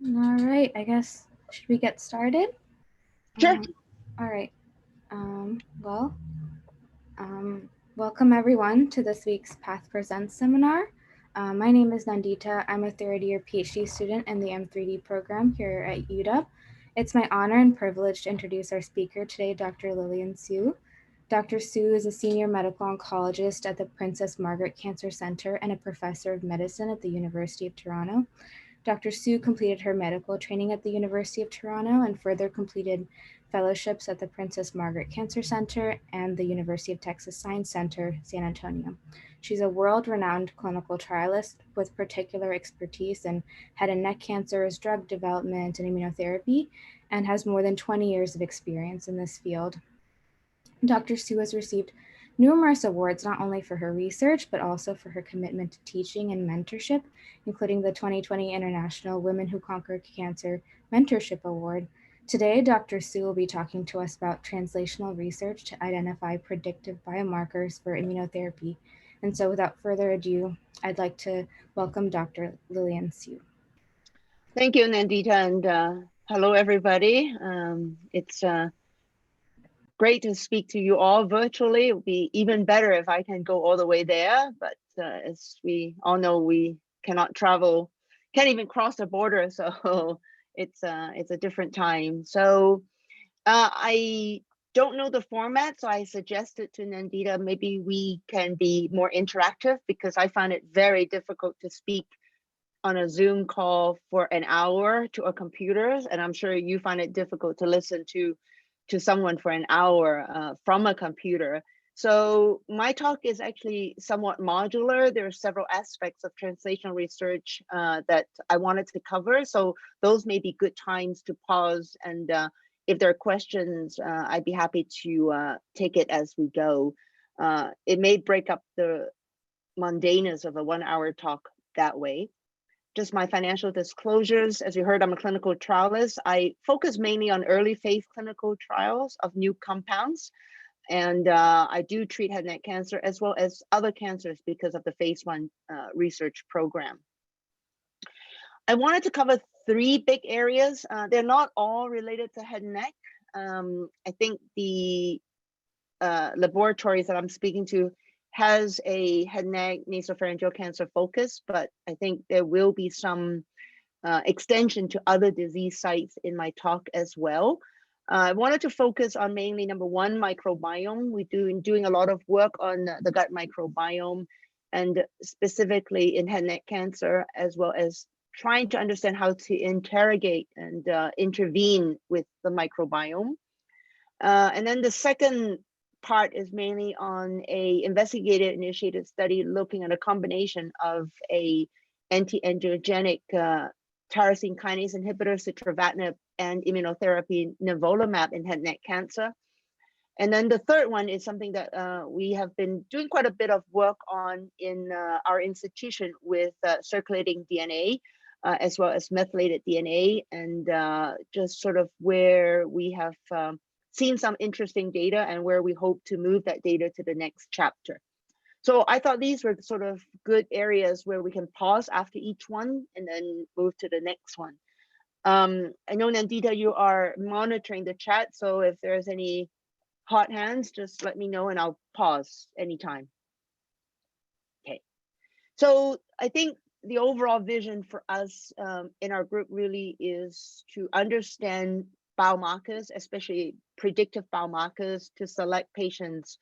All right, I guess, should we get started? Sure. All right. Well, um, welcome everyone to this week's Path Presents seminar. My name is Nandita. I'm a third-year PhD student in the M3D program here at UW. It's my honor and privilege to introduce our speaker today, Dr. Lillian Siu. Dr. Siu is a senior medical oncologist at the Princess Margaret Cancer Center and a professor of medicine at the University of Toronto. Dr. Siu completed her medical training at the University of Toronto and further completed fellowships at the Princess Margaret Cancer Center and the University of Texas Science Center, San Antonio. She's a world-renowned clinical trialist with particular expertise in head and neck cancers, drug development, and immunotherapy, and has more than 20 years of experience in this field. Dr. Siu has received numerous awards not only for her research, but also for her commitment to teaching and mentorship, including the 2020 International Women Who Conquer Cancer Mentorship Award. Today, Dr. Siu will be talking to us about translational research to identify predictive biomarkers for immunotherapy. And so without further ado, I'd like to welcome Dr. Lillian Siu. Thank you, Nandita, and hello, everybody. It's great to speak to you all virtually. It would be even better if I can go all the way there, but as we all know, we cannot travel, can't even cross the border, so it's a different time. So I don't know the format, so I suggested to Nandita maybe we can be more interactive because I found it very difficult to speak on a Zoom call for an hour to a computer, and I'm sure you find it difficult to listen to someone for an hour from a computer. So my talk is actually somewhat modular. There are several aspects of translational research that I wanted to cover. So those may be good times to pause, and if there are questions, I'd be happy to take it as we go. It may break up the mundaneness of a 1 hour talk that way. Just my financial disclosures. As you heard, I'm a clinical trialist. I focus mainly on early phase clinical trials of new compounds. And I do treat head and neck cancer as well as other cancers because of the phase 1 research program. I wanted to cover 3 big areas. They're not all related to head and neck. I think the laboratories that I'm speaking to has a head and neck nasopharyngeal cancer focus, but I think there will be some extension to other disease sites in my talk as well. I wanted to focus on mainly number 1, microbiome. We're doing a lot of work on the gut microbiome, and specifically in head and neck cancer, as well as trying to understand how to interrogate and intervene with the microbiome. And then the second part is mainly on a investigator-initiated study looking at a combination of a anti-angiogenic tyrosine kinase inhibitor, sitravatinib, and immunotherapy nivolumab in head and neck cancer. And then the third one is something that we have been doing quite a bit of work on in our institution with circulating DNA, as well as methylated DNA, and just sort of where we have seen some interesting data and where we hope to move that data to the next chapter. So I thought these were sort of good areas where we can pause after each one and then move to the next one. I know, Nandita, you are monitoring the chat, so if there's any hot hands, just let me know and I'll pause anytime. Okay, so I think the overall vision for us in our group really is to understand biomarkers, especially predictive biomarkers, to select patients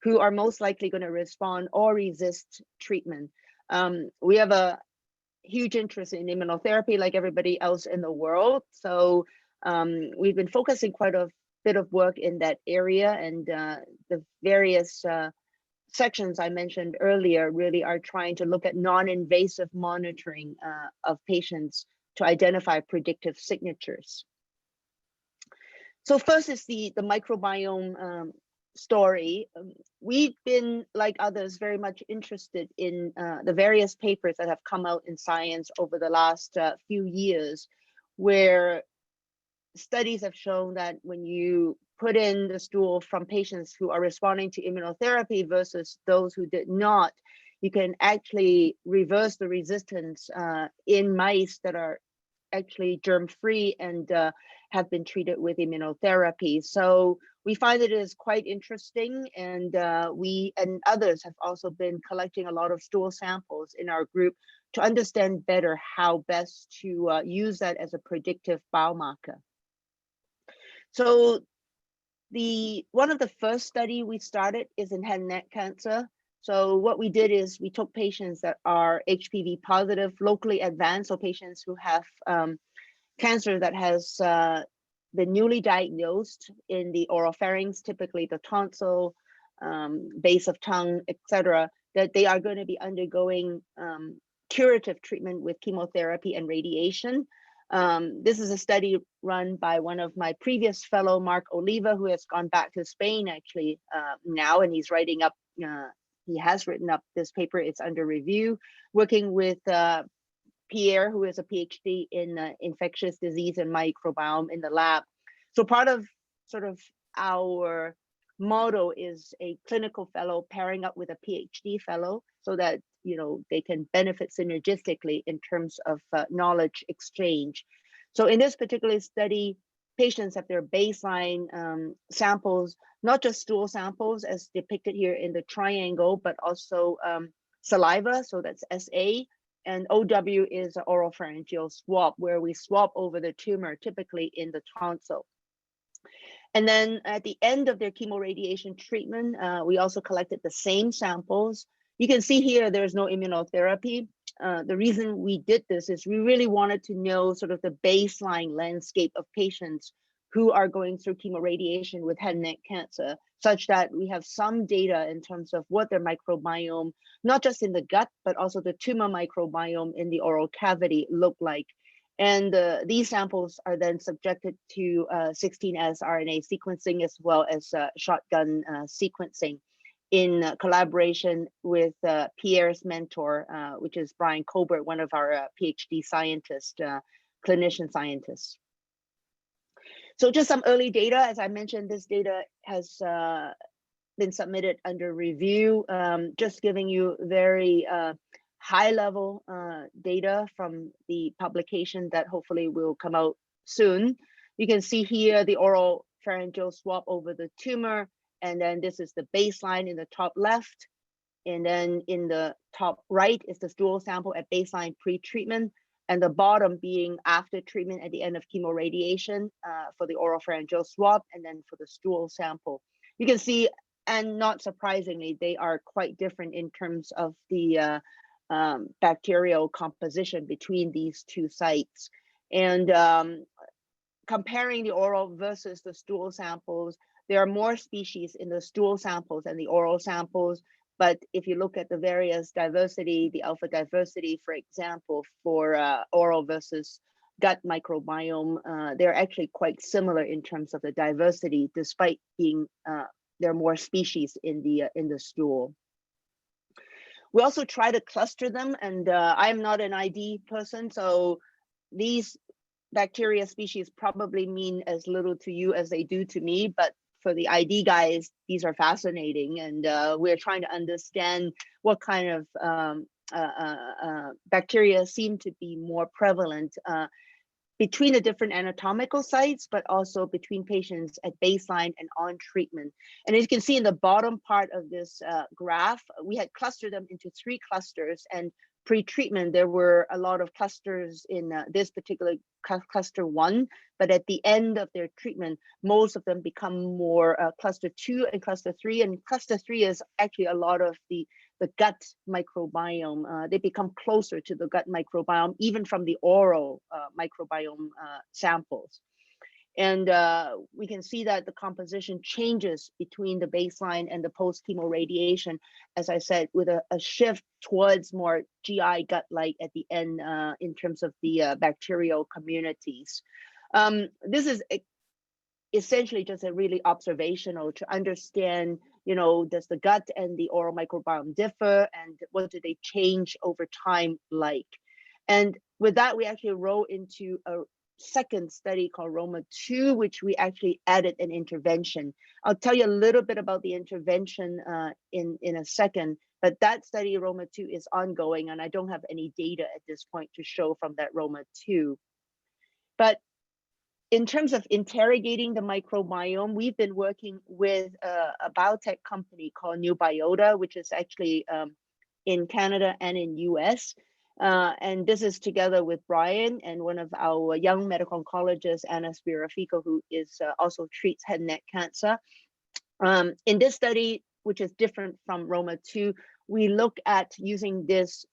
who are most likely going to respond or resist treatment. We have a huge interest in immunotherapy like everybody else in the world. So we've been focusing quite a bit of work in that area, and the various sections I mentioned earlier really are trying to look at non-invasive monitoring of patients to identify predictive signatures. So first is the microbiome story. We've been, like others, very much interested in the various papers that have come out in science over the last few years, where studies have shown that when you put in the stool from patients who are responding to immunotherapy versus those who did not, you can actually reverse the resistance in mice that are actually germ-free and have been treated with immunotherapy. So we find it is quite interesting, and we and others have also been collecting a lot of stool samples in our group to understand better how best to use that as a predictive biomarker. So one of the first study we started is in head and neck cancer. So what we did is we took patients that are HPV positive, locally advanced, so patients who have cancer that has been newly diagnosed in the oropharynx, typically the tonsil, base of tongue, etc., that they are going to be undergoing curative treatment with chemotherapy and radiation. This is a study run by one of my previous fellow, Mark Oliva, who has gone back to Spain actually now, and he's writing up, he has written up this paper, it's under review, working with Pierre, who is a PhD in infectious disease and microbiome in the lab. So part of sort of our motto is a clinical fellow pairing up with a PhD fellow so that, you know, they can benefit synergistically in terms of knowledge exchange. So in this particular study, patients have their baseline samples, not just stool samples as depicted here in the triangle, but also saliva, so that's SA, and OW is an oropharyngeal swab, where we swab over the tumor, typically in the tonsil. And then at the end of their chemoradiation treatment, we also collected the same samples. You can see here there's no immunotherapy. The reason we did this is we really wanted to know sort of the baseline landscape of patients who are going through chemoradiation with head and neck cancer, such that we have some data in terms of what their microbiome, not just in the gut, but also the tumor microbiome in the oral cavity look like. And these samples are then subjected to 16S RNA sequencing as well as shotgun sequencing in collaboration with Pierre's mentor, which is Brian Colbert, one of our PhD scientists, clinician scientists. So just some early data. As I mentioned, this data has been submitted under review, just giving you very high level data from the publication that hopefully will come out soon. You can see here the oral pharyngeal swab over the tumor, and then this is the baseline in the top left, and then in the top right is the stool sample at baseline pre-treatment, and the bottom being after treatment at the end of chemoradiation for the oropharyngeal swab, and then for the stool sample. You can see, and not surprisingly, they are quite different in terms of the bacterial composition between these two sites. And comparing the oral versus the stool samples, there are more species in the stool samples than the oral samples. But if you look at the various diversity, the alpha diversity, for example, for oral versus gut microbiome, they're actually quite similar in terms of the diversity, despite being there are more species in the stool. We also try to cluster them, and I'm not an ID person, so these bacteria species probably mean as little to you as they do to me, but for the ID guys, these are fascinating, and we're trying to understand what kind of bacteria seem to be more prevalent between the different anatomical sites, but also between patients at baseline and on treatment. And as you can see in the bottom part of this graph, we had clustered them into 3 clusters, and pre-treatment, there were a lot of clusters in this particular cluster 1, but at the end of their treatment, most of them become more cluster 2 and cluster 3, and cluster 3 is actually a lot of the gut microbiome. They become closer to the gut microbiome, even from the oral microbiome samples. And we can see that the composition changes between the baseline and the post-chemo radiation, as I said, with a shift towards more GI gut-like at the end in terms of the bacterial communities. This is essentially just a really observational to understand, you know, does the gut and the oral microbiome differ, and what do they change over time like? And with that, we actually roll into a second study called Roma 2, which we actually added an intervention. I'll tell you a little bit about the intervention in a second, but that study, Roma 2, is ongoing, and I don't have any data at this point to show from that Roma 2. But in terms of interrogating the microbiome, we've been working with a biotech company called Biota, which is actually in Canada and in US. And this is together with Brian and one of our young medical oncologists, Anna Spirafico, who is also treats head and neck cancer. In this study, which is different from Roma 2, we look at using this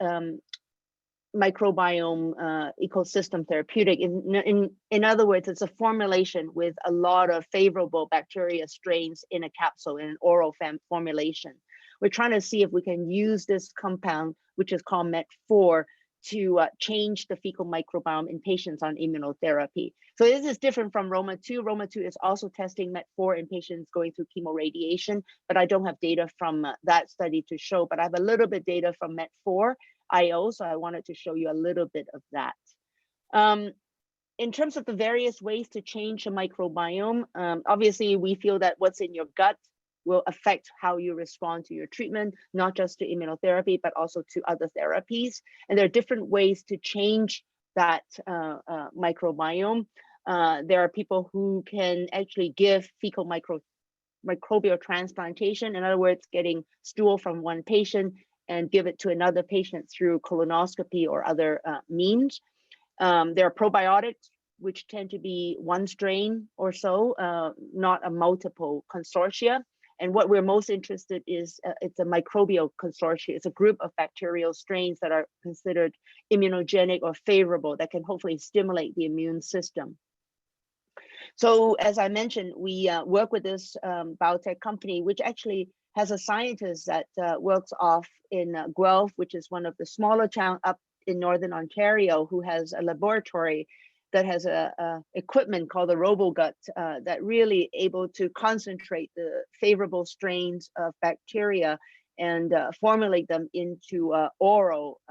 microbiome ecosystem therapeutic. In other words, it's a formulation with a lot of favorable bacteria strains in a capsule, in an oral formulation. We're trying to see if we can use this compound, which is called MET4, to change the fecal microbiome in patients on immunotherapy. So this is different from Roma 2. Roma 2 is also testing MET4 in patients going through chemoradiation, but I don't have data from that study to show, but I have a little bit data from MET4 IO, so I wanted to show you a little bit of that. In terms of the various ways to change the microbiome, obviously we feel that what's in your gut will affect how you respond to your treatment, not just to immunotherapy, but also to other therapies. And there are different ways to change that microbiome. There are people who can actually give fecal microbial transplantation, in other words, getting stool from one patient and give it to another patient through colonoscopy or other means. There are probiotics, which tend to be one strain or so, not a multiple consortia. And what we're most interested is it's a microbial consortium. It's a group of bacterial strains that are considered immunogenic or favorable that can hopefully stimulate the immune system. So as I mentioned, we work with this biotech company, which actually has a scientist that works off in Guelph, which is one of the smaller towns up in Northern Ontario, who has a laboratory that has a equipment called the RoboGut that really able to concentrate the favorable strains of bacteria and formulate them into oral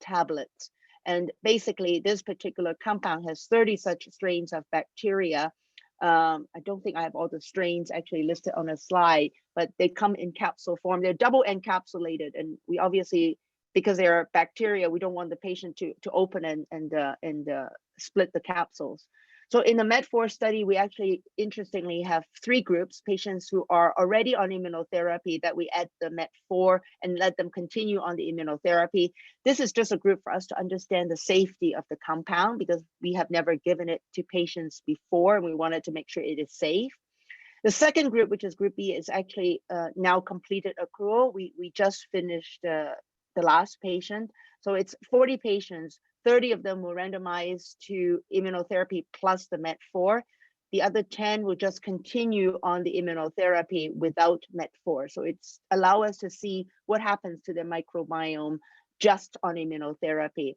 tablets. And basically, this particular compound has 30 such strains of bacteria. I don't think I have all the strains actually listed on a slide, but they come in capsule form. They're double encapsulated, and we obviously, because they are bacteria, we don't want the patient to open and split the capsules. So in the MET4 study, we actually interestingly have 3 groups: patients who are already on immunotherapy that we add the MET4 and let them continue on the immunotherapy. This is just a group for us to understand the safety of the compound, because we have never given it to patients before, and we wanted to make sure it is safe. The second group, which is group B, is actually now completed accrual. We just finished the last patient. So it's 40 patients, 30 of them were randomized to immunotherapy plus the MET4. The other 10 will just continue on the immunotherapy without MET4. So it's allow us to see what happens to the microbiome just on immunotherapy.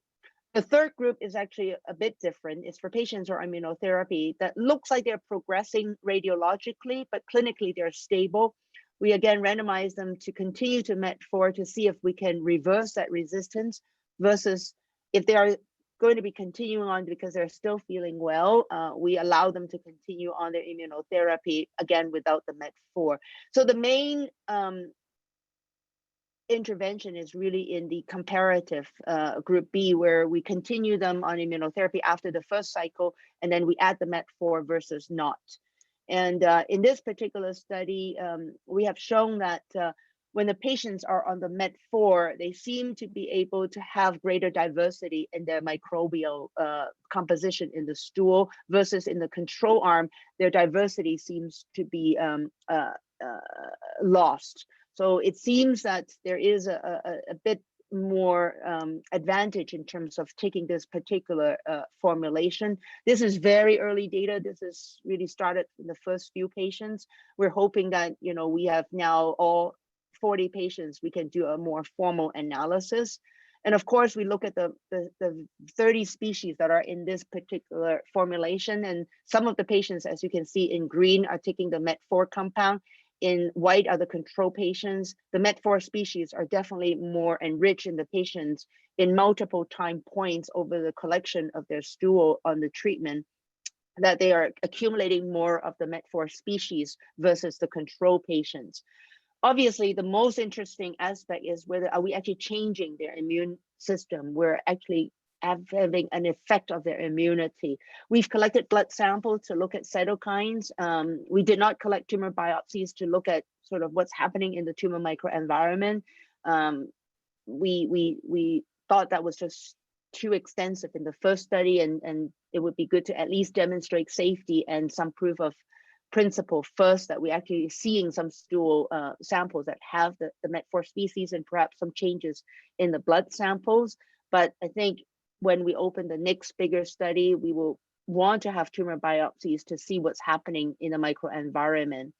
The third group is actually a bit different. It's for patients who are immunotherapy that looks like they're progressing radiologically, but clinically they're stable. We again randomize them to continue to MET4 to see if we can reverse that resistance, versus if they are going to be continuing on because they're still feeling well, we allow them to continue on their immunotherapy, again, without the MET4. So the main intervention is really in the comparative group B, where we continue them on immunotherapy after the first cycle, and then we add the MET4 versus not. And in this particular study, we have shown that when the patients are on the MET4, they seem to be able to have greater diversity in their microbial composition in the stool, versus in the control arm, their diversity seems to be lost. So it seems that there is a bit more advantage in terms of taking this particular formulation. This is very early data. This is really started in the first few patients. We're hoping that, you know, we have now all 40 patients, we can do a more formal analysis. And of course, we look at the 30 species that are in this particular formulation. And some of the patients, as you can see in green, are taking the MET4 compound. In white are the control patients. The MET4 species are definitely more enriched in the patients in multiple time points over the collection of their stool on the treatment, that they are accumulating more of the MET4 species versus the control patients. Obviously, the most interesting aspect is whether are we actually changing their immune system. We're actually having an effect of their immunity. We've collected blood samples to look at cytokines. We did not collect tumor biopsies to look at sort of what's happening in the tumor microenvironment. We thought that was just too extensive in the first study, and it would be good to at least demonstrate safety and some proof of principle first, that we're actually seeing some stool samples that have the MET4 species and perhaps some changes in the blood samples. But I think when we open the next bigger study, we will want to have tumor biopsies to see what's happening in the microenvironment.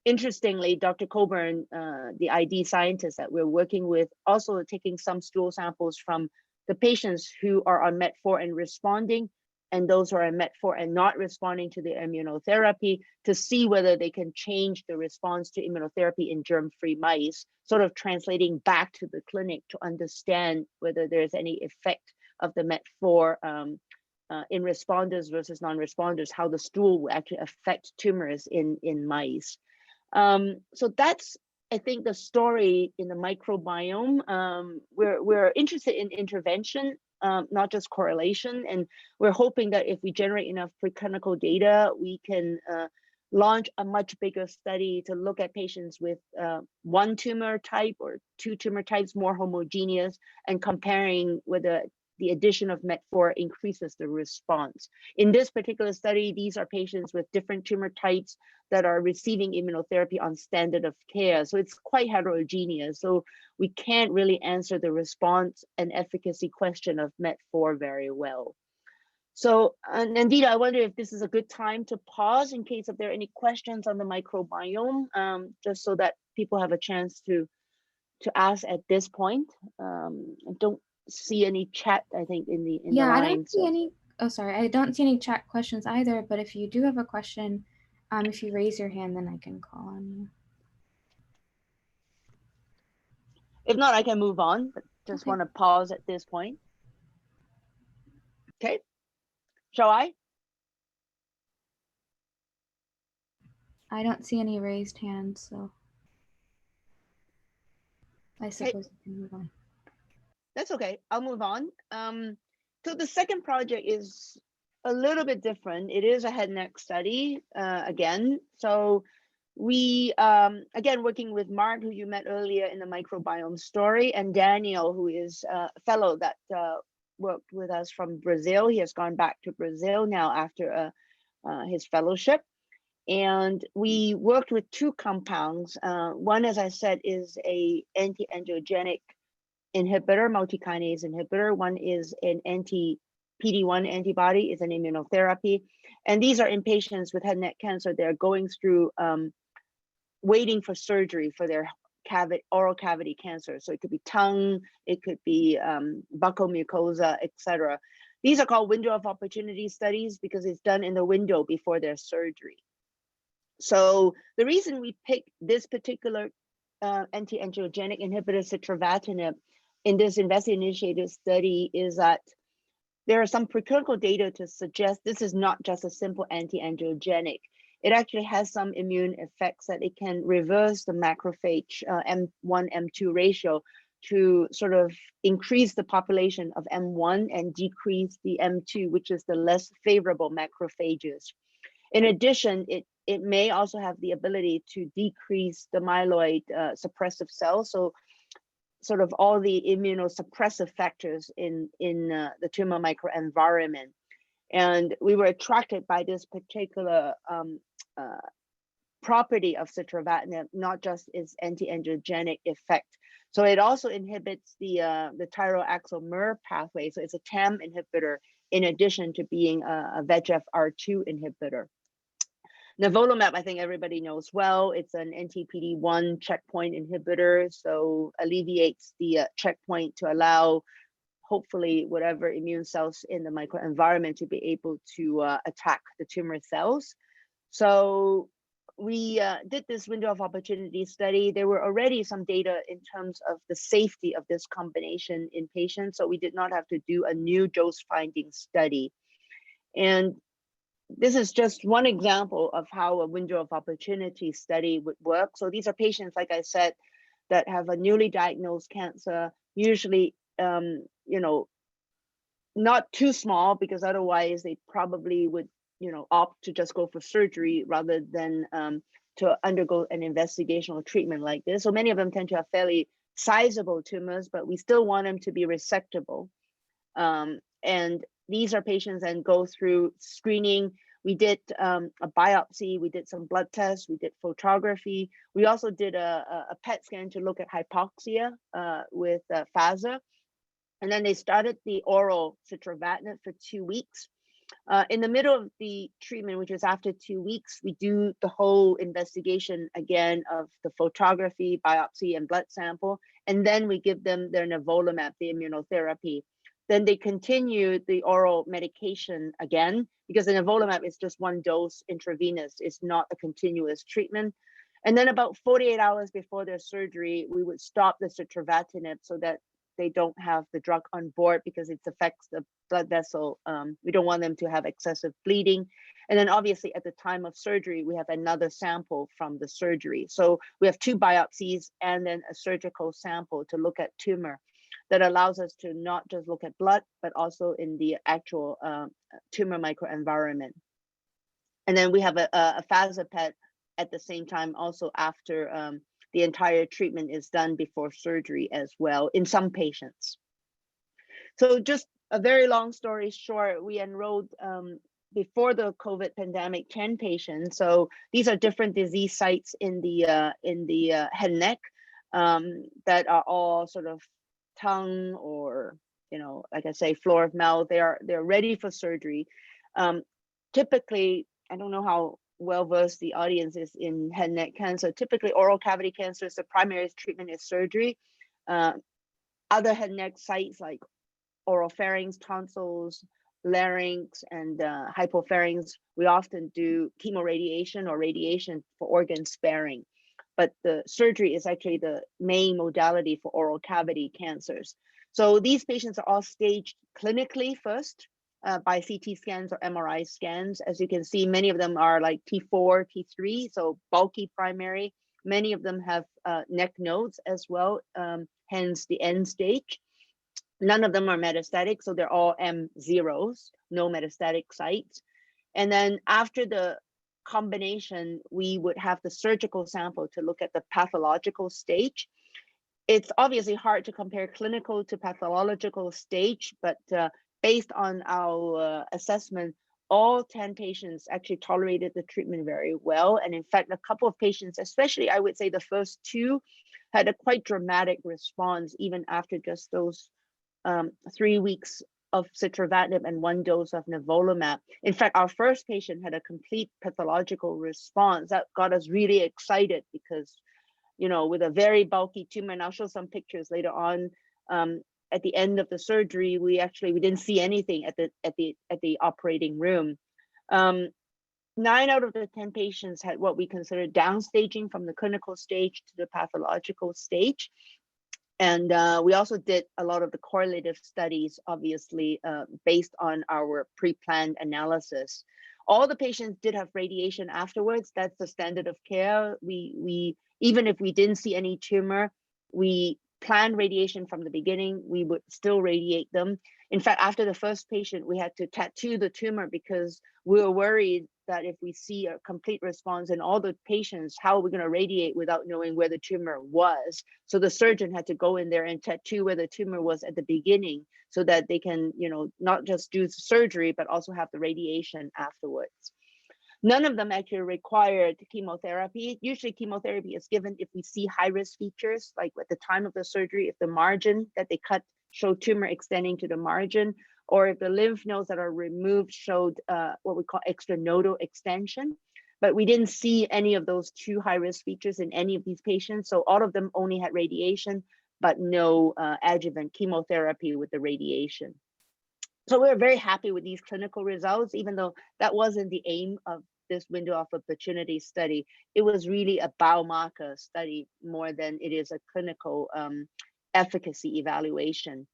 Interestingly, Dr. Coburn, the ID scientist that we're working with, also taking some stool samples from the patients who are on MET4 and responding, and those who are on MET4 and not responding to the immunotherapy, to see whether they can change the response to immunotherapy in germ-free mice, sort of translating back to the clinic to understand whether there's any effect of the MET4 in responders versus non-responders, how the stool will actually affect tumors in mice. So that's, I think, the story in the microbiome. We're interested in intervention, not just correlation, and we're hoping that if we generate enough preclinical data, we can launch a much bigger study to look at patients with one tumor type or two tumor types, more homogeneous, and comparing whether the addition of MET4 increases the response. In this particular study, these are patients with different tumor types that are receiving immunotherapy on standard of care. So it's quite heterogeneous. So we can't really answer the response and efficacy question of MET4 very well. So, and Nandita, I wonder if this is a good time to pause in case if there are any questions on the microbiome, just so that people have a chance to ask at this point. I don't see any chat, I think, in the line. I don't see any. Oh, sorry, I don't see any chat questions either. But if you do have a question, if you raise your hand, then I can call on you. If not, I can move on, but just want to pause at this point. Okay, shall I? I don't see any raised hands, so I suppose I can move on. That's okay, I'll move on. So the second project is a little bit different. It is a head and neck study again. So we, again, working with Mark, who you met earlier in the microbiome story, and Daniel, who is a fellow that worked with us from Brazil. He has gone back to Brazil now after his fellowship. And we worked with two compounds. One, as I said, is a anti-angiogenic inhibitor, multi-kinase inhibitor. One is an anti-PD-1 antibody, is an immunotherapy. And these are in patients with head and neck cancer. They're going through waiting for surgery for their oral cavity cancer. So it could be tongue, it could be buccal mucosa, etc. These are called window of opportunity studies because it's done in the window before their surgery. So the reason we picked this particular anti-angiogenic inhibitor, sitravatinib, in this investigator-initiated study is that there are some preclinical data to suggest this is not just a simple anti-angiogenic. It actually has some immune effects that it can reverse the macrophage M1, M2 ratio to sort of increase the population of M1 and decrease the M2, which is the less favorable macrophages. In addition, it may also have the ability to decrease the myeloid suppressive cells. So sort of all the immunosuppressive factors in the tumor microenvironment. And we were attracted by this particular property of sitravatinib, not just its anti-angiogenic effect. So it also inhibits the tyroaxyl MER pathway. So it's a TAM inhibitor in addition to being a VEGF-R2 inhibitor. Nivolumab, I think everybody knows well, it's an anti-PD-1 checkpoint inhibitor, so alleviates the checkpoint to allow, hopefully, whatever immune cells in the microenvironment to be able to attack the tumor cells. So we did this window of opportunity study. There were already some data in terms of the safety of this combination in patients, so we did not have to do a new dose finding study. And this is just one example of how a window of opportunity study would work. So these are patients, like I said, that have a newly diagnosed cancer, usually, you know, not too small, because otherwise they probably would, opt to just go for surgery rather than to undergo an investigational treatment like this. So many of them tend to have fairly sizable tumors, but we still want them to be resectable. And these are patients and go through screening. We did a biopsy, we did some blood tests, we did photography. We also did a PET scan to look at hypoxia with FASA. And then they started the oral citravatinib for 2 weeks. In the middle of the treatment, which is after 2 weeks, we do the whole investigation again of the photography, biopsy, and blood sample. And then we give them their nivolumab, the immunotherapy. Then they continue the oral medication again, because the nivolumab is just one dose intravenous. It's not a continuous treatment. And then about 48 hours before their surgery, we would stop the citravatinib so that they don't have the drug on board, because it affects the blood vessel. We don't want them to have excessive bleeding. And then obviously at the time of surgery, we have another sample from the surgery. So we have 2 biopsies and then a surgical sample to look at tumor. That allows us to not just look at blood, but also in the actual tumor microenvironment. And then we have a FASA PET at the same time, also after the entire treatment is done before surgery as well in some patients. So just a very long story short, we enrolled before the COVID pandemic 10 patients. So these are different disease sites in the head and neck that are all sort of tongue or, like I say, floor of mouth. They're ready for surgery. Typically, I don't know how well versed the audience is in head and neck cancer. Typically, oral cavity cancer, the primary treatment is surgery. Other head and neck sites like oropharynx, tonsils, larynx, and hypopharynx, we often do chemoradiation or radiation for organ sparing. But the surgery is actually the main modality for oral cavity cancers. So these patients are all staged clinically first by CT scans or MRI scans. As you can see, many of them are like T4, T3, so bulky primary. Many of them have neck nodes as well, hence the end stage. None of them are metastatic, so they're all M0s, no metastatic sites. And then after the combination, we would have the surgical sample to look at the pathological stage. It's obviously hard to compare clinical to pathological stage, but based on our assessment, all 10 patients actually tolerated the treatment very well. And in fact, a couple of patients, especially I would say the first 2, had a quite dramatic response even after just those 3 weeks of citravatinib and 1 dose of nivolumab. In fact, our first patient had a complete pathological response. That got us really excited because, with a very bulky tumor, and I'll show some pictures later on, at the end of the surgery, we didn't see anything at the operating room. 9 out of the 10 patients had what we consider downstaging from the clinical stage to the pathological stage. And we also did a lot of the correlative studies, obviously, based on our pre-planned analysis. All the patients did have radiation afterwards. That's the standard of care. We even if we didn't see any tumor, we planned radiation from the beginning. We would still radiate them. In fact, after the first patient, we had to tattoo the tumor because we were worried that if we see a complete response in all the patients, how are we going to radiate without knowing where the tumor was? So the surgeon had to go in there and tattoo where the tumor was at the beginning so that they can, not just do surgery, but also have the radiation afterwards. None of them actually required chemotherapy. Usually chemotherapy is given if we see high-risk features, like at the time of the surgery, if the margin that they cut showed tumor extending to the margin, or if the lymph nodes that are removed showed what we call extranodal extension. But we didn't see any of those 2 high-risk features in any of these patients. So all of them only had radiation, but no adjuvant chemotherapy with the radiation. So we're very happy with these clinical results, even though that wasn't the aim of this window of opportunity study. It was really a biomarker study more than it is a clinical efficacy evaluation.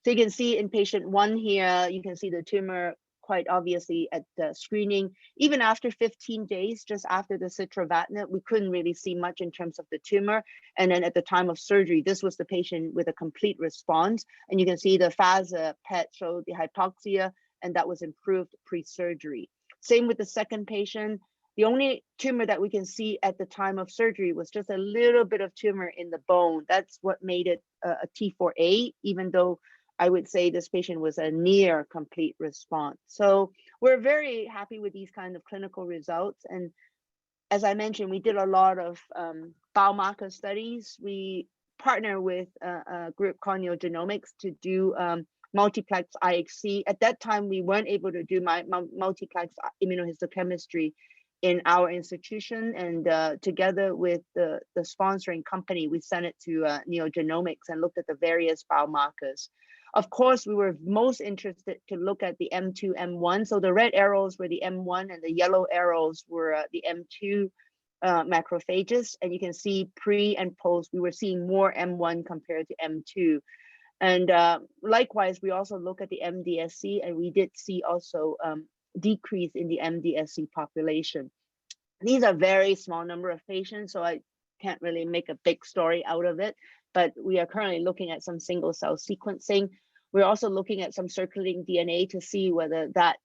So you can see in patient 1 here, you can see the tumor quite obviously at the screening. Even after 15 days, just after the citravatinib, we couldn't really see much in terms of the tumor. And then at the time of surgery, this was the patient with a complete response. And you can see the FASA PET showed the hypoxia, and that was improved pre-surgery. Same with the second patient. The only tumor that we can see at the time of surgery was just a little bit of tumor in the bone. That's what made it a T4A, even though I would say this patient was a near complete response. So we're very happy with these kind of clinical results. And as I mentioned, we did a lot of biomarker studies. We partner with a group called Genomics to do multiplex IHC. At that time, we weren't able to do multiplex immunohistochemistry in our institution, and together with the sponsoring company, we sent it to Genomics and looked at the various biomarkers. Of course, we were most interested to look at the M2, M1. So the red arrows were the M1 and the yellow arrows were the M2 macrophages. And you can see pre and post, we were seeing more M1 compared to M2. And likewise, we also look at the MDSC, and we did see also decrease in the MDSC population. These are very small number of patients, so I can't really make a big story out of it, but we are currently looking at some single cell sequencing. We're also looking at some circulating DNA to see whether that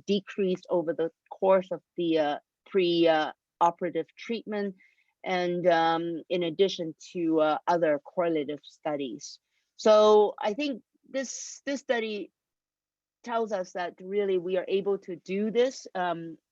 decreased over the course of the pre-operative treatment, and in addition to other correlative studies. So I think this study tells us that really we are able to do this.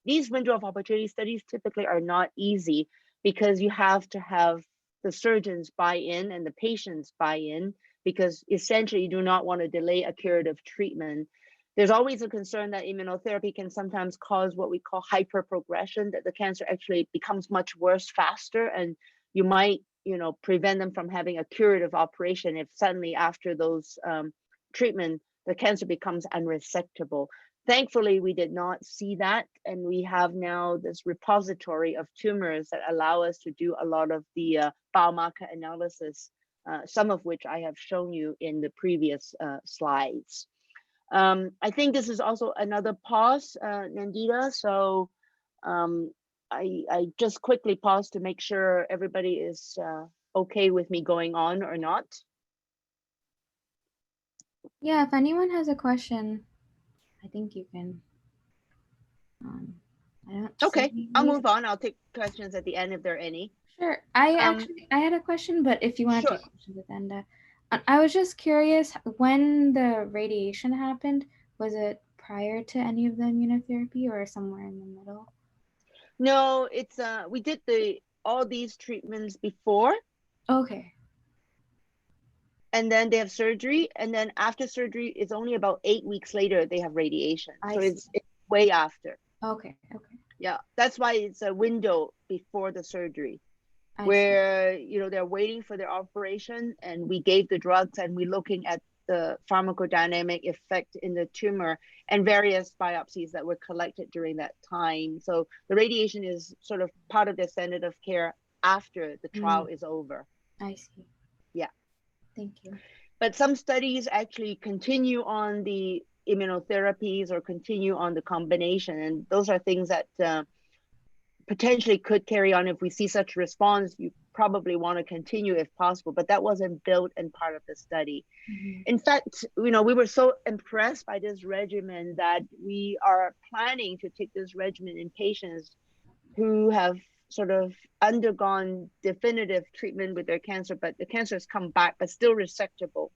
These window of opportunity studies typically are not easy because you have to have the surgeons buy in and the patients buy in, because essentially you do not want to delay a curative treatment. There's always a concern that immunotherapy can sometimes cause what we call hyperprogression, that the cancer actually becomes much worse faster, and you might, prevent them from having a curative operation if suddenly after those treatment the cancer becomes unresectable. Thankfully, we did not see that, and we have now this repository of tumors that allow us to do a lot of the biomarker analysis, some of which I have shown you in the previous slides. I think this is also another pause, Nandita, so I just quickly pause to make sure everybody is okay with me going on or not. Yeah, if anyone has a question, I think you can. I don't Okay, see I'll any. move on. I'll take questions at the end if there are any. Sure. I had a question, but if you want to Sure. take questions at the end, I was just curious when the radiation happened. Was it prior to any of the immunotherapy or somewhere in the middle? No, it's we did all these treatments before, Okay. and then they have surgery, and then after surgery, it's only about 8 weeks later they have radiation. So it's way after. Okay. Yeah, that's why it's a window before the surgery, I where they're waiting for their operation, and we gave the drugs, and we're looking at the pharmacodynamic effect in the tumor and various biopsies that were collected during that time. So the radiation is sort of part of the standard of care after the trial is over. I see. Yeah. Thank you. But some studies actually continue on the immunotherapies or continue on the combination, and those are things that potentially could carry on. If we see such response, you probably want to continue if possible, but that wasn't built in part of the study. In fact, we were so impressed by this regimen that we are planning to take this regimen in patients who have sort of undergone definitive treatment with their cancer, but the cancer has come back, but still resectable.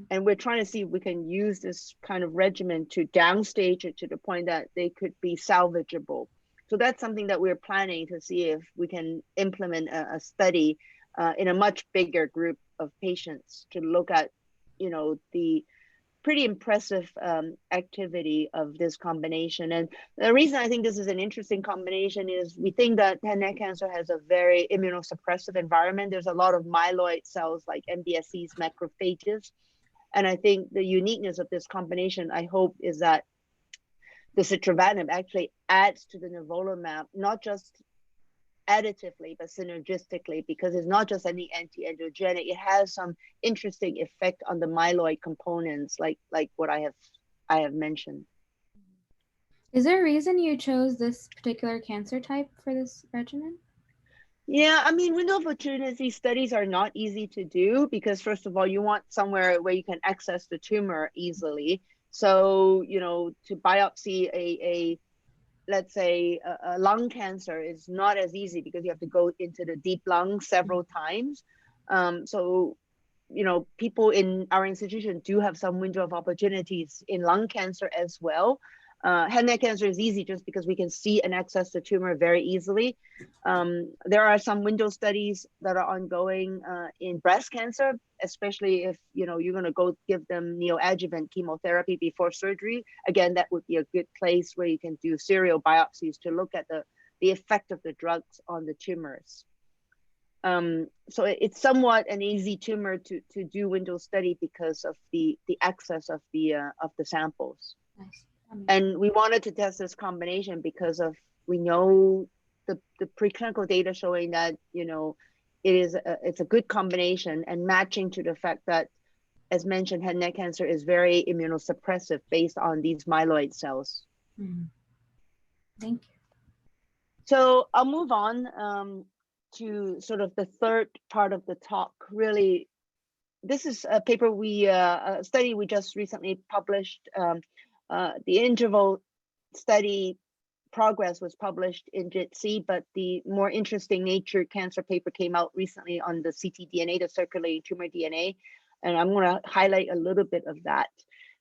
And we're trying to see if we can use this kind of regimen to downstage it to the point that they could be salvageable. So that's something that we're planning to see if we can implement a study in a much bigger group of patients to look at, the pretty impressive activity of this combination. And the reason I think this is an interesting combination is we think that Nat cancer has a very immunosuppressive environment. There's a lot of myeloid cells like MDSCs, macrophages. And I think the uniqueness of this combination, I hope, is that the citravatinib actually adds to the nivolumab, not just additively, but synergistically, because it's not just any anti-angiogenic. It has some interesting effect on the myeloid components, like what I have mentioned. Is there a reason you chose this particular cancer type for this regimen? Yeah, I mean, window of opportunity studies are not easy to do because, first of all, you want somewhere where you can access the tumor easily. So, to biopsy let's say a lung cancer is not as easy because you have to go into the deep lung several times. So, people in our institution do have some window of opportunities in lung cancer as well. Head neck cancer is easy just because we can see and access the tumor very easily. There are some window studies that are ongoing in breast cancer, especially if you're going to go give them neoadjuvant chemotherapy before surgery. Again, that would be a good place where you can do serial biopsies to look at the effect of the drugs on the tumors. So it's somewhat an easy tumor to do window study because of the access of the samples. Nice. And we wanted to test this combination because we know the preclinical data showing that it's a good combination and matching to the fact that, as mentioned, head neck cancer is very immunosuppressive based on these myeloid cells. Thank you. So I'll move on to sort of the third part of the talk. Really, this is a paper a study we just recently published. The interval study progress was published in JITC, but the more interesting Nature Cancer paper came out recently on the ctDNA, the circulating tumor DNA, and I'm going to highlight a little bit of that.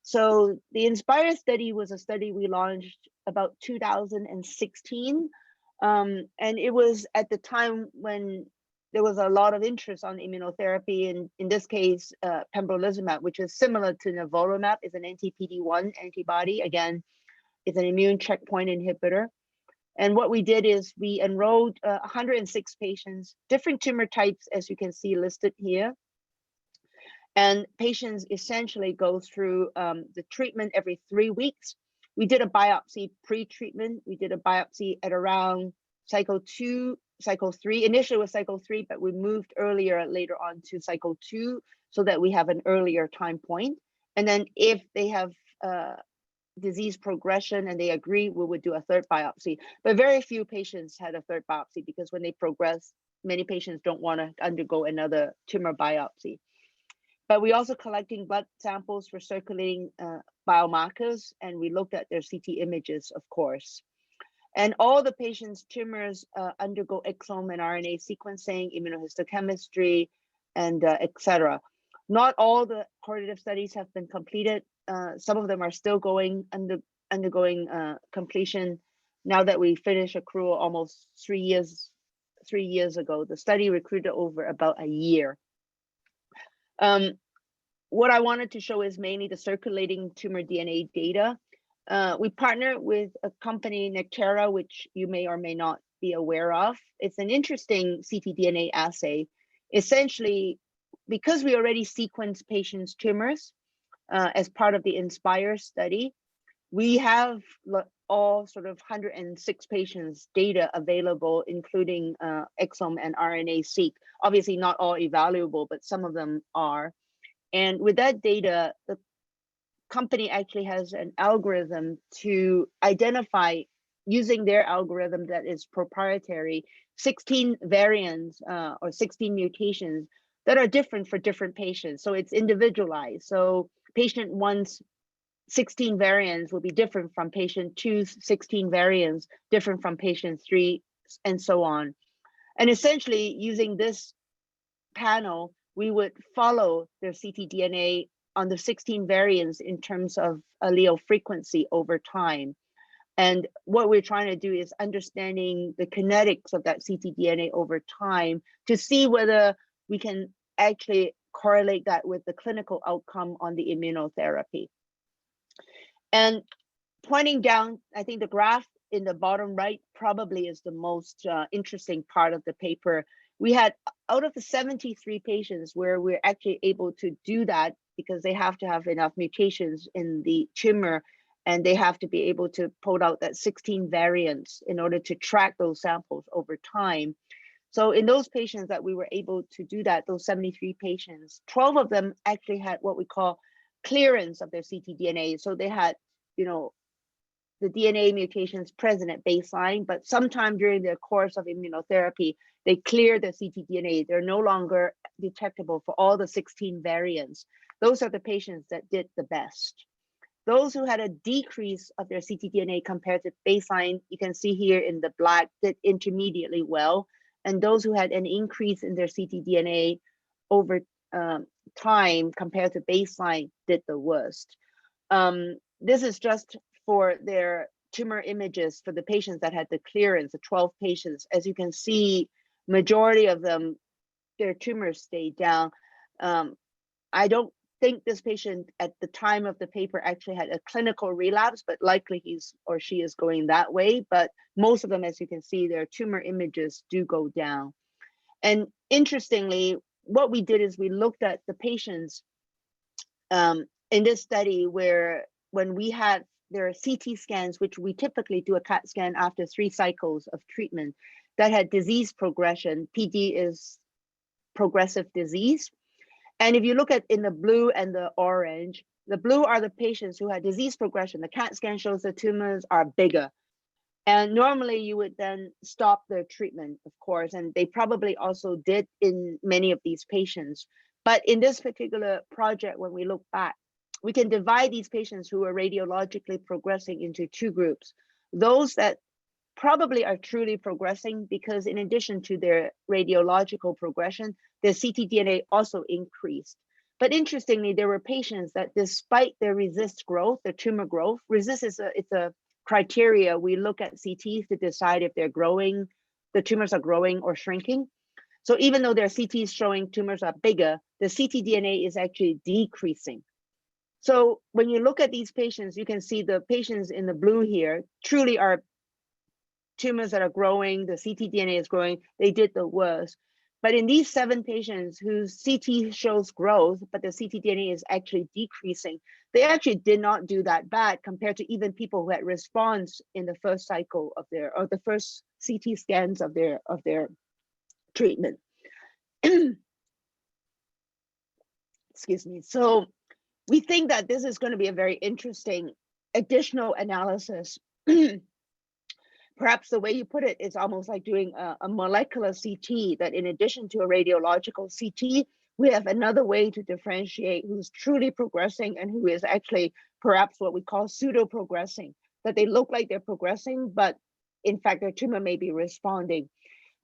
So the INSPIRE study was a study we launched about 2016, and it was at the time when there was a lot of interest on immunotherapy, and in this case, pembrolizumab, which is similar to nivolumab, is an anti-PD-1 antibody. Again, it's an immune checkpoint inhibitor. And what we did is we enrolled 106 patients, different tumor types, as you can see listed here. And patients essentially go through the treatment every 3 weeks. We did a biopsy pre-treatment. We did a biopsy at around cycle 2, cycle 3. Initially it was cycle 3, but we moved later on to cycle 2 so that we have an earlier time point. And then if they have disease progression and they agree, we would do a third biopsy. But very few patients had a third biopsy because when they progress, many patients don't want to undergo another tumor biopsy. But we also collecting blood samples for circulating biomarkers, and we looked at their CT images, of course. And all the patients' tumors undergo exome and RNA sequencing, immunohistochemistry, and etc. Not all the correlative studies have been completed. Some of them are still undergoing completion. Now that we finished accrual almost 3 years ago, the study recruited over about a year. What I wanted to show is mainly the circulating tumor DNA data. We partner with a company, Nectera, which you may or may not be aware of. It's an interesting ctDNA assay. Essentially, because we already sequenced patients' tumors as part of the INSPIRE study, we have all sort of 106 patients' data available, including exome and RNA-seq. Obviously, not all evaluable, but some of them are. And with that data, the company actually has an algorithm to identify, using their algorithm that is proprietary, 16 variants or 16 mutations that are different for different patients. So it's individualized. So patient 1's 16 variants will be different from patient 2's 16 variants, different from patient 3, and so on. And essentially, using this panel, we would follow their ctDNA on the 16 variants in terms of allele frequency over time. And what we're trying to do is understanding the kinetics of that ctDNA over time to see whether we can actually correlate that with the clinical outcome on the immunotherapy. And pointing down, I think the graph in the bottom right probably is the most interesting part of the paper. We had, out of the 73 patients where we're actually able to do that, because they have to have enough mutations in the tumor and they have to be able to pull out that 16 variants in order to track those samples over time. So in those patients that we were able to do that, those 73 patients, 12 of them actually had what we call clearance of their ctDNA. So they had, the DNA mutations present at baseline, but sometime during the course of immunotherapy, they clear the ctDNA. They're no longer detectable for all the 16 variants. Those are the patients that did the best. Those who had a decrease of their ctDNA compared to baseline, you can see here in the black, did intermediately well. And those who had an increase in their ctDNA over time compared to baseline did the worst. This is just for their tumor images for the patients that had the clearance, the 12 patients. As you can see, majority of them, their tumors stayed down. I don't think this patient at the time of the paper actually had a clinical relapse, but likely he's or she is going that way. But most of them, as you can see, their tumor images do go down. And interestingly, what we did is we looked at the patients in this study where when we had their CT scans, which we typically do a CAT scan after 3 cycles of treatment, that had disease progression. PD is progressive disease. And if you look at in the blue and the orange, the blue are the patients who had disease progression. The CAT scan shows the tumors are bigger. And normally you would then stop their treatment, of course, and they probably also did in many of these patients. But in this particular project, when we look back, we can divide these patients who are radiologically progressing into 2 groups. Those that probably are truly progressing because in addition to their radiological progression, their ctDNA also increased. But interestingly, there were patients that despite their resist growth, their tumor growth, resist is it's a criteria. We look at CTs to decide if they're growing, the tumors are growing or shrinking. So even though their CTs showing tumors are bigger, the ctDNA is actually decreasing. So when you look at these patients, you can see the patients in the blue here truly are tumors that are growing, the ctDNA is growing, they did the worst. But in these 7 patients whose CT shows growth, but the ctDNA is actually decreasing, they actually did not do that bad compared to even people who had response in the first cycle of their, or the first CT scans of their treatment. Excuse me. So we think that this is going to be a very interesting additional analysis. Perhaps the way you put it is almost like doing a molecular CT, that in addition to a radiological CT, we have another way to differentiate who's truly progressing and who is actually perhaps what we call pseudo-progressing, that they look like they're progressing, but in fact, their tumor may be responding.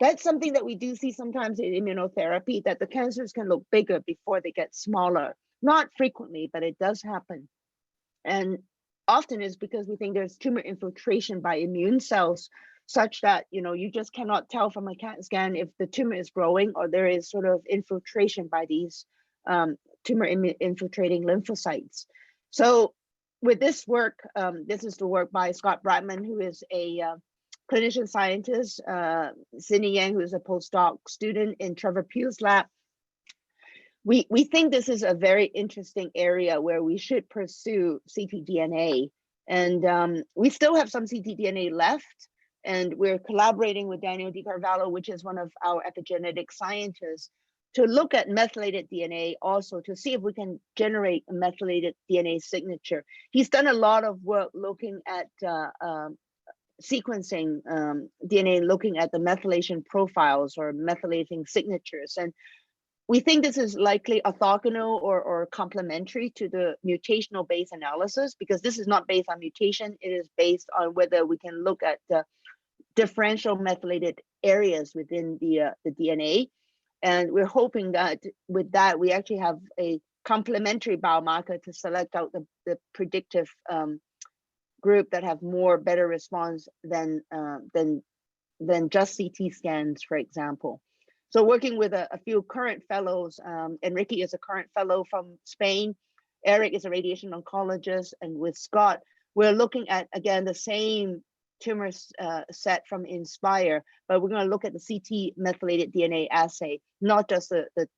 That's something that we do see sometimes in immunotherapy, that the cancers can look bigger before they get smaller. Not frequently, but it does happen. And often is because we think there's tumor infiltration by immune cells, such that you just cannot tell from a CAT scan if the tumor is growing or there is sort of infiltration by these tumor infiltrating lymphocytes. So with this work, this is the work by Scott Bratman, who is a clinician scientist, Cindy Yang, who is a postdoc student in Trevor Pugh's lab. We think this is a very interesting area where we should pursue ctDNA. And we still have some ctDNA left. And we're collaborating with Daniel DiCarvalho, which is one of our epigenetic scientists, to look at methylated DNA also to see if we can generate a methylated DNA signature. He's done a lot of work looking at sequencing DNA, looking at the methylation profiles or methylating signatures. And we think this is likely orthogonal or complementary to the mutational based analysis, because this is not based on mutation. It is based on whether we can look at the differential methylated areas within the DNA. And we're hoping that with that, we actually have a complementary biomarker to select out the predictive group that have better response than just CT scans, for example. So working with a few current fellows, Enrique is a current fellow from Spain, Eric is a radiation oncologist, and with Scott, we're looking at, again, the same tumor set from INSPIRE, but we're going to look at the CT methylated DNA assay, not just the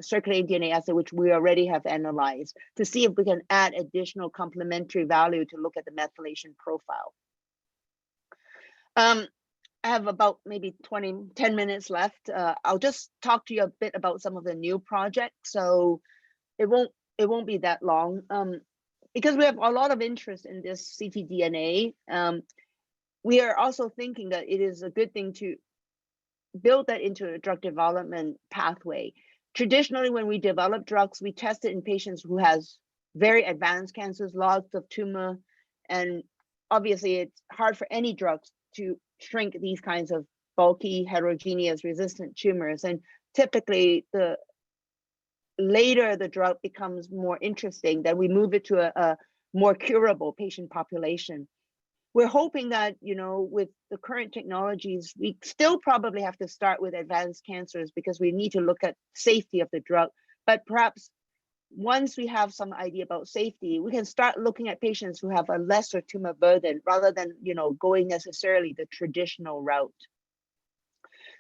circulating DNA assay, which we already have analyzed, to see if we can add additional complementary value to look at the methylation profile. I have about maybe 10 minutes left. I'll just talk to you a bit about some of the new projects. So it won't be that long. because we have a lot of interest in this ctDNA, we are also thinking that it is a good thing to build that into a drug development pathway. Traditionally, when we develop drugs, we test it in patients who has very advanced cancers, lots of tumor, and obviously it's hard for any drugs to shrink these kinds of bulky, heterogeneous, resistant tumors. And typically, the later the drug becomes more interesting, then we move it to a more curable patient population. We're hoping that, with the current technologies, we still probably have to start with advanced cancers because we need to look at safety of the drug. But perhaps once we have some idea about safety, we can start looking at patients who have a lesser tumor burden rather than, going necessarily the traditional route.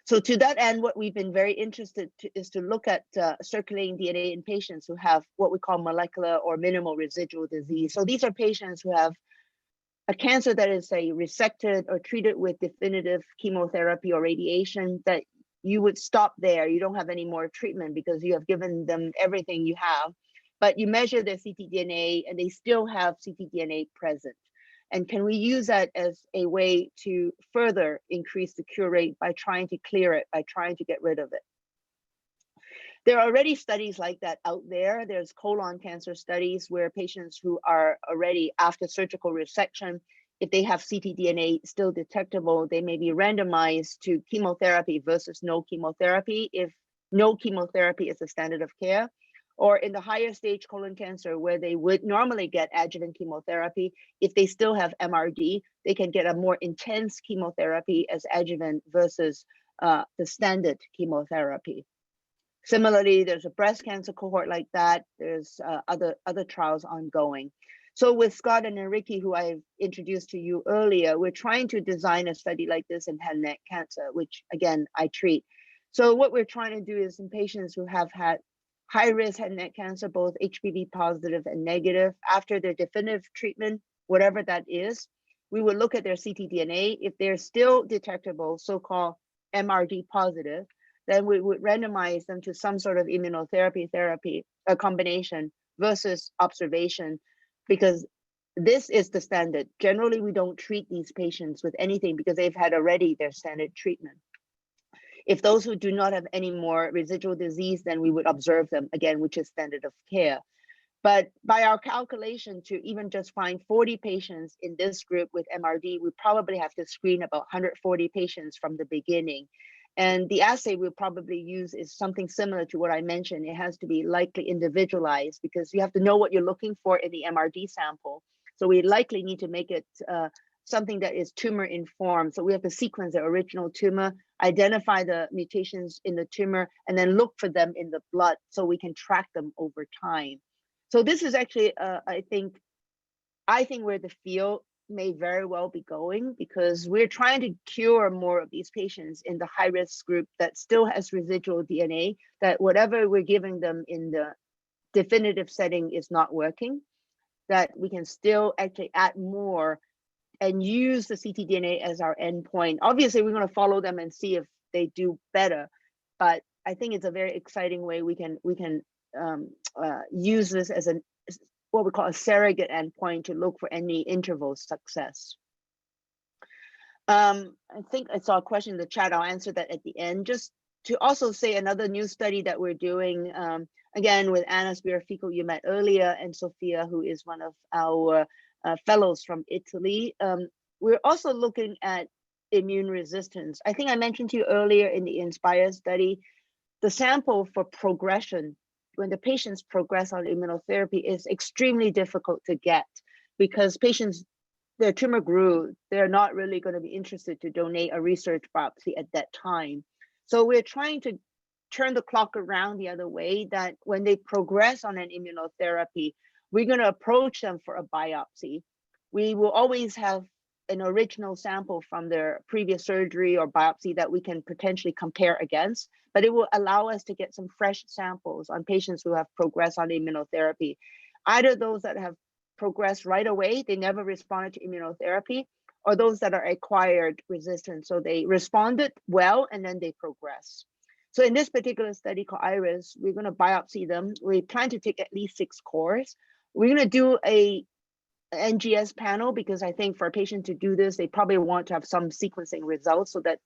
So to that end, what we've been very interested is to look at circulating DNA in patients who have what we call molecular or minimal residual disease. So these are patients who have a cancer that is, say, resected or treated with definitive chemotherapy or radiation, that you would stop there. You don't have any more treatment because you have given them everything you have, but you measure their ctDNA and they still have ctDNA present. And can we use that as a way to further increase the cure rate by trying to clear it, by trying to get rid of it? There are already studies like that out there. There's colon cancer studies where patients who are already after surgical resection, if they have ctDNA still detectable, they may be randomized to chemotherapy versus no chemotherapy if no chemotherapy is the standard of care. Or in the higher stage colon cancer, where they would normally get adjuvant chemotherapy, if they still have MRD, they can get a more intense chemotherapy as adjuvant versus the standard chemotherapy. Similarly, there's a breast cancer cohort like that. There's other trials ongoing. So with Scott and Enrique, who I've introduced to you earlier, we're trying to design a study like this in head and neck cancer, which again, I treat. So what we're trying to do is in patients who have had high risk head and neck cancer, both HPV positive and negative, after their definitive treatment, whatever that is, we would look at their ctDNA. If they're still detectable, so-called MRD positive, then we would randomize them to some sort of immunotherapy a combination versus observation, because this is the standard. Generally, we don't treat these patients with anything because they've had already their standard treatment. If those who do not have any more residual disease, then we would observe them again, which is standard of care. But by our calculation, to even just find 40 patients in this group with MRD, we probably have to screen about 140 patients from the beginning. And the assay we'll probably use is something similar to what I mentioned. It has to be likely individualized because you have to know what you're looking for in the MRD sample. So we likely need to make it something that is tumor informed. So we have to sequence the original tumor, identify the mutations in the tumor, and then look for them in the blood so we can track them over time. So this is actually, I think where the field may very well be going, because we're trying to cure more of these patients in the high risk group that still has residual DNA, that whatever we're giving them in the definitive setting is not working, that we can still actually add more and use the ctDNA as our endpoint. Obviously, we're going to follow them and see if they do better, but I think it's a very exciting way we can use this as what we call a surrogate endpoint to look for any interval success. I think I saw a question in the chat. I'll answer that at the end. Just to also say another new study that we're doing, again, with Anna Spirafico, you met earlier, and Sophia, who is one of our fellows from Italy. We're also looking at immune resistance. I think I mentioned to you earlier in the INSPIRE study, the sample for progression, when the patients progress on immunotherapy, is extremely difficult to get because patients, their tumor grew, they're not really going to be interested to donate a research biopsy at that time. So we're trying to turn the clock around the other way, that when they progress on an immunotherapy, we're going to approach them for a biopsy. We will always have an original sample from their previous surgery or biopsy that we can potentially compare against, but it will allow us to get some fresh samples on patients who have progressed on immunotherapy. Either those that have progressed right away, they never responded to immunotherapy, or those that are acquired resistance. So they responded well and then they progress. So in this particular study called IRIS, we're going to biopsy them. We plan to take at least 6 cores We're going to do a NGS panel because I think for a patient to do this, they probably want to have some sequencing results so that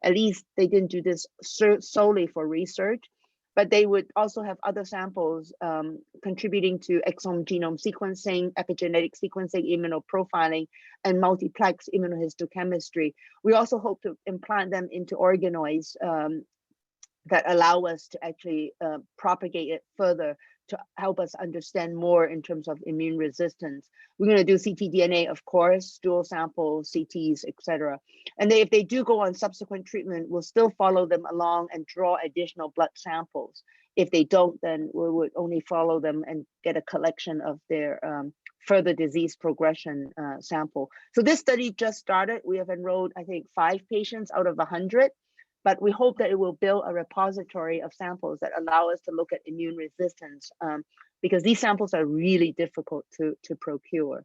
at least they didn't do this solely for research, but they would also have other samples contributing to exome genome sequencing, epigenetic sequencing, immunoprofiling, and multiplex immunohistochemistry. We also hope to implant them into organoids that allow us to actually propagate it further to help us understand more in terms of immune resistance. We're going to do ctDNA, of course, dual sample, CTs, etc. And if they do go on subsequent treatment, we'll still follow them along and draw additional blood samples. If they don't, then we would only follow them and get a collection of their further disease progression sample. So this study just started. We have enrolled, I think, 5 patients out of 100. But we hope that it will build a repository of samples that allow us to look at immune resistance because these samples are really difficult to procure.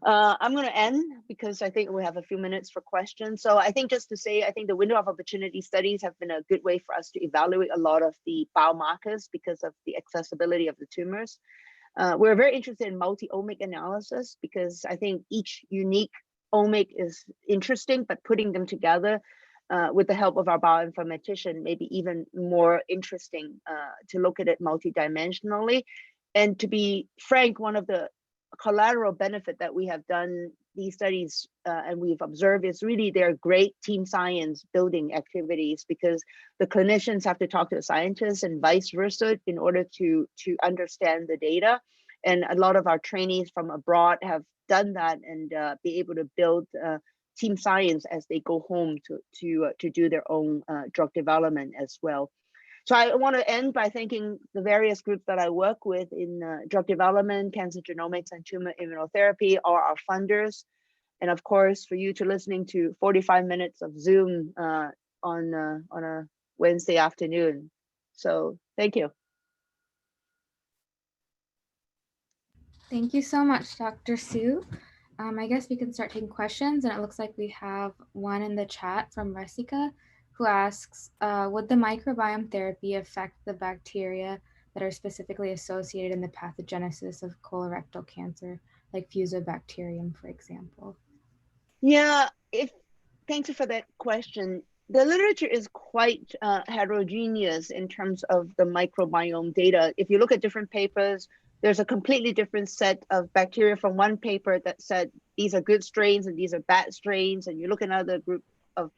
I'm going to end because I think we have a few minutes for questions. So I think just to say, I think the window of opportunity studies have been a good way for us to evaluate a lot of the biomarkers because of the accessibility of the tumors. We're very interested in multi-omic analysis because I think each unique omic is interesting, but putting them together with the help of our bioinformatician, maybe even more interesting to look at it multidimensionally. And to be frank, one of the collateral benefit that we have done these studies and we've observed is really they're great team science building activities because the clinicians have to talk to the scientists and vice versa in order to understand the data. And a lot of our trainees from abroad have done that and be able to build team science as they go home to do their own drug development as well. So I want to end by thanking the various groups that I work with in drug development, cancer genomics, and tumor immunotherapy, all our funders. And of course, for you to listening to 45 minutes of Zoom on a Wednesday afternoon. So thank you. Thank you so much, Dr. Siu. I guess we can start taking questions, and it looks like we have one in the chat from Resika, who asks, would the microbiome therapy affect the bacteria that are specifically associated in the pathogenesis of colorectal cancer, like Fusobacterium, for example? Yeah, thank you for that question. The literature is quite heterogeneous in terms of the microbiome data. If you look at different papers, there's a completely different set of bacteria from one paper that said these are good strains and these are bad strains. And you look at another group of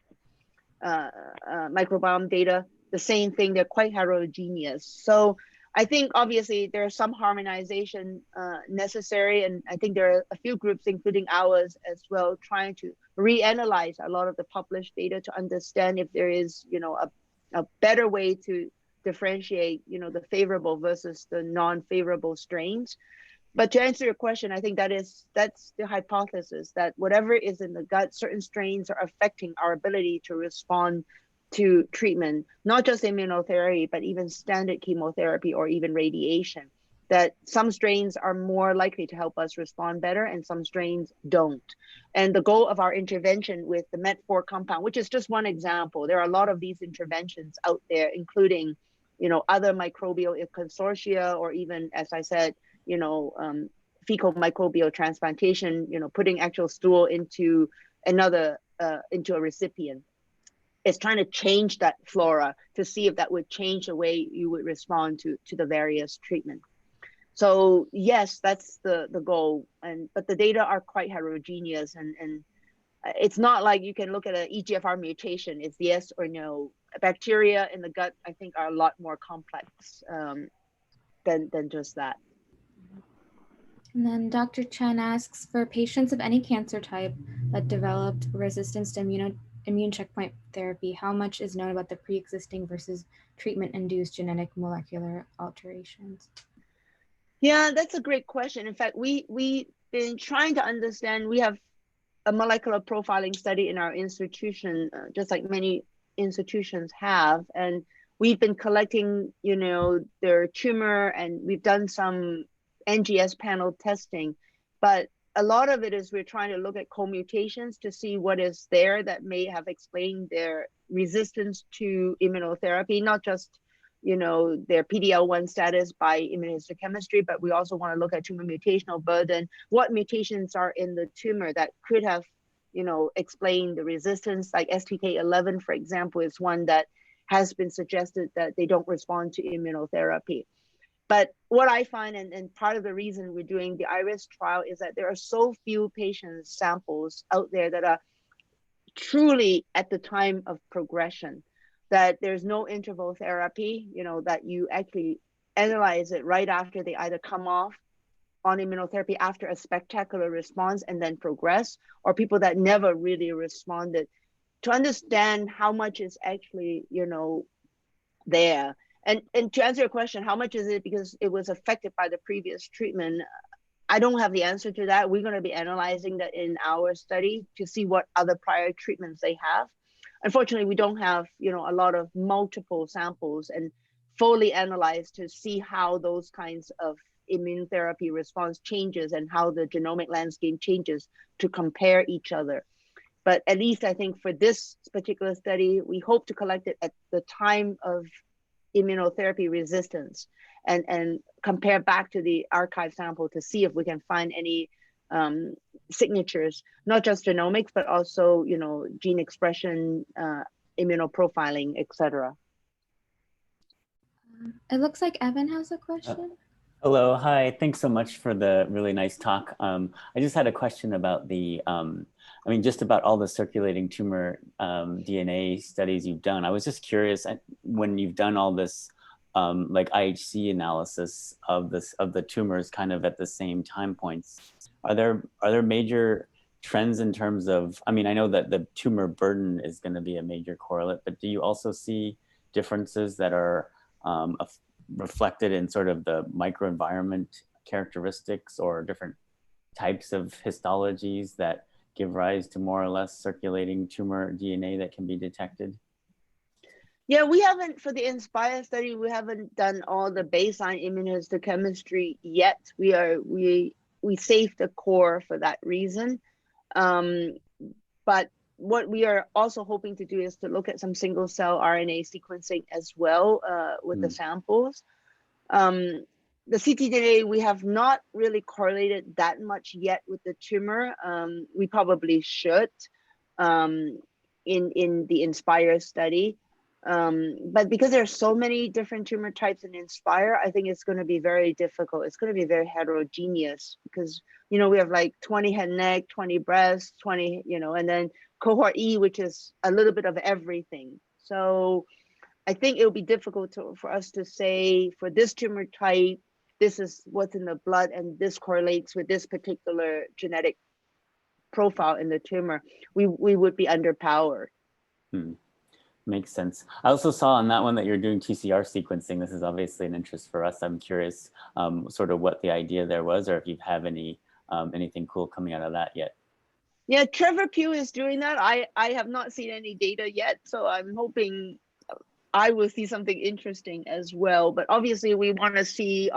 microbiome data, the same thing, they're quite heterogeneous. So I think obviously there's some harmonization necessary. And I think there are a few groups, including ours as well, trying to reanalyze a lot of the published data to understand if there is, a better way to differentiate, the favorable versus the non-favorable strains. But to answer your question, I think that's the hypothesis that whatever is in the gut, certain strains are affecting our ability to respond to treatment, not just immunotherapy, but even standard chemotherapy or even radiation. That some strains are more likely to help us respond better and some strains don't. And the goal of our intervention with the MET4 compound, which is just one example, there are a lot of these interventions out there, including other microbial consortia, or even, as I said, fecal microbial transplantation, putting actual stool into into a recipient. It's trying to change that flora to see if that would change the way you would respond to the various treatment. So yes, that's the goal. But the data are quite heterogeneous, and it's not like you can look at an EGFR mutation, it's yes or no. Bacteria in the gut, I think, are a lot more complex than just that. And then Dr. Chen asks, for patients of any cancer type that developed resistance to immune checkpoint therapy, how much is known about the pre-existing versus treatment-induced genetic molecular alterations? Yeah, that's a great question. In fact, we've been trying to understand. We have a molecular profiling study in our institution, just like many institutions have, and we've been collecting, their tumor, and we've done some NGS panel testing, but a lot of it is we're trying to look at co-mutations to see what is there that may have explained their resistance to immunotherapy, not just their PD-L1 status by immunohistochemistry, but we also want to look at tumor mutational burden, what mutations are in the tumor that could have, explained the resistance, like STK11, for example, is one that has been suggested that they don't respond to immunotherapy. But what I find, and part of the reason we're doing the IRIS trial, is that there are so few patient samples out there that are truly at the time of progression, that there's no interval therapy, that you actually analyze it right after they either come off on immunotherapy after a spectacular response and then progress, or people that never really responded, to understand how much is actually, there. And to answer your question, how much is it because it was affected by the previous treatment? I don't have the answer to that. We're going to be analyzing that in our study to see what other prior treatments they have. Unfortunately, we don't have, a lot of multiple samples and fully analyzed to see how those kinds of immunotherapy response changes and how the genomic landscape changes to compare each other. But at least I think for this particular study, we hope to collect it at the time of immunotherapy resistance and compare back to the archive sample to see if we can find any signatures, not just genomics, but also, gene expression, immunoprofiling, etc. It looks like Evan has a question. Hello, hi. Thanks so much for the really nice talk. I just had a question about just about all the circulating tumor DNA studies you've done. I was just curious, when you've done all this like IHC analysis of the tumors kind of at the same time points, are there major trends in terms of, I know that the tumor burden is going to be a major correlate, but do you also see differences that are reflected in sort of the microenvironment characteristics or different types of histologies that give rise to more or less circulating tumor DNA that can be detected? Yeah, we haven't, for the INSPIRE study, we haven't done all the baseline immunohistochemistry yet. We saved the core for that reason. But what we are also hoping to do is to look at some single cell RNA sequencing as well with the samples. The ctDNA, we have not really correlated that much yet with the tumor. We probably should in the INSPIRE study. But because there are so many different tumor types in INSPIRE, I think it's going to be very difficult. It's going to be very heterogeneous because, we have like 20 head and neck, 20 breast, 20, and then cohort E, which is a little bit of everything. So I think it'll be difficult for us to say for this tumor type, this is what's in the blood and this correlates with this particular genetic profile in the tumor. We would be underpowered. Makes sense. I also saw on that one that you're doing TCR sequencing. This is obviously an interest for us. I'm curious sort of what the idea there was, or if you have anything cool coming out of that yet. Yeah, Trevor Pugh is doing that. I have not seen any data yet, so I'm hoping I will see something interesting as well. But obviously we want to see,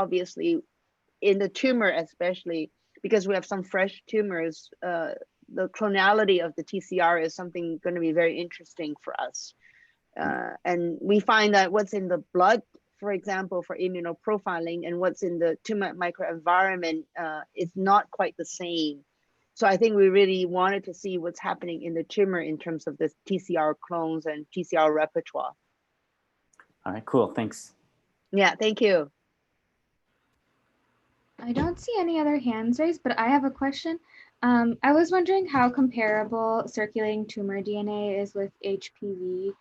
in the tumor especially, because we have some fresh tumors, the clonality of the TCR is something going to be very interesting for us. And we find that what's in the blood, for example, for immunoprofiling, and what's in the tumor microenvironment is not quite the same. So I think we really wanted to see what's happening in the tumor in terms of the TCR clones and TCR repertoire. All right, cool, thanks. Yeah, thank you. I don't see any other hands raised, but I have a question. I was wondering how comparable circulating tumor DNA is with HPV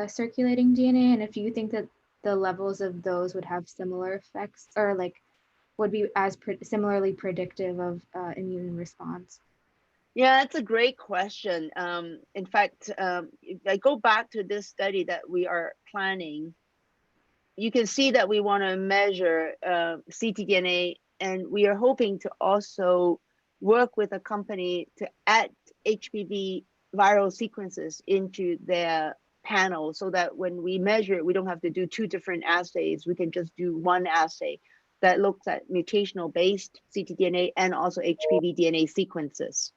circulating DNA, and if you think that the levels of those would have similar effects, or like would be as similarly predictive of immune response. Yeah, that's a great question. In fact, if I go back to this study that we are planning, you can see that we want to measure ctDNA, and we are hoping to also work with a company to add HPV viral sequences into their panel so that when we measure it, we don't have to do two different assays. We can just do one assay that looks at mutational based ctDNA and also HPV DNA sequences.